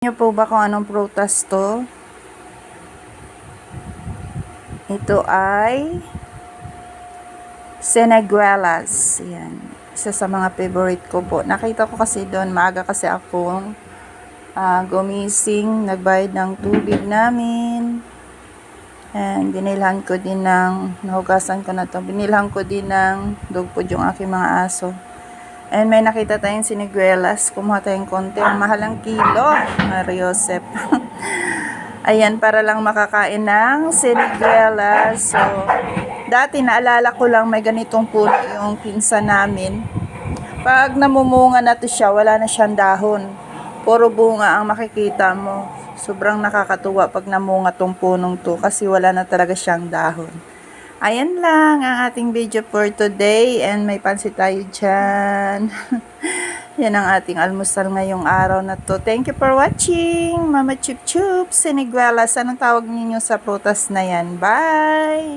Niyo po ba kung anong prutas to? Ito ay Seneguelas. Yan. Isa sa mga favorite ko po. Nakita ko kasi doon, maaga kasi akong gumising, nagbayad ng tubig namin. And binilhan ko din ng, nahugasan ko na to, binilhan ko din ng dog food yung aking mga aso. And may nakita tayong siniguelas, kumuha tayong konti, ang mahal ang kilo, Mariosep. Ayan, para lang makakain ng siniguelas. So, dati naalala ko lang may ganitong puno yung pinsan namin. Pag namumunga na to siya, wala na siyang dahon. Puro bunga ang makikita mo. Sobrang nakakatuwa pag namunga tong punong to kasi wala na talaga siyang dahon. Ayan lang ang ating video for today and may pansit tayo dyan. Yan ang ating almusal ngayong araw na to. Thank you for watching. Mama Chup Chup, Siniguelas. Anong tawag ninyo sa prutas na yan? Bye!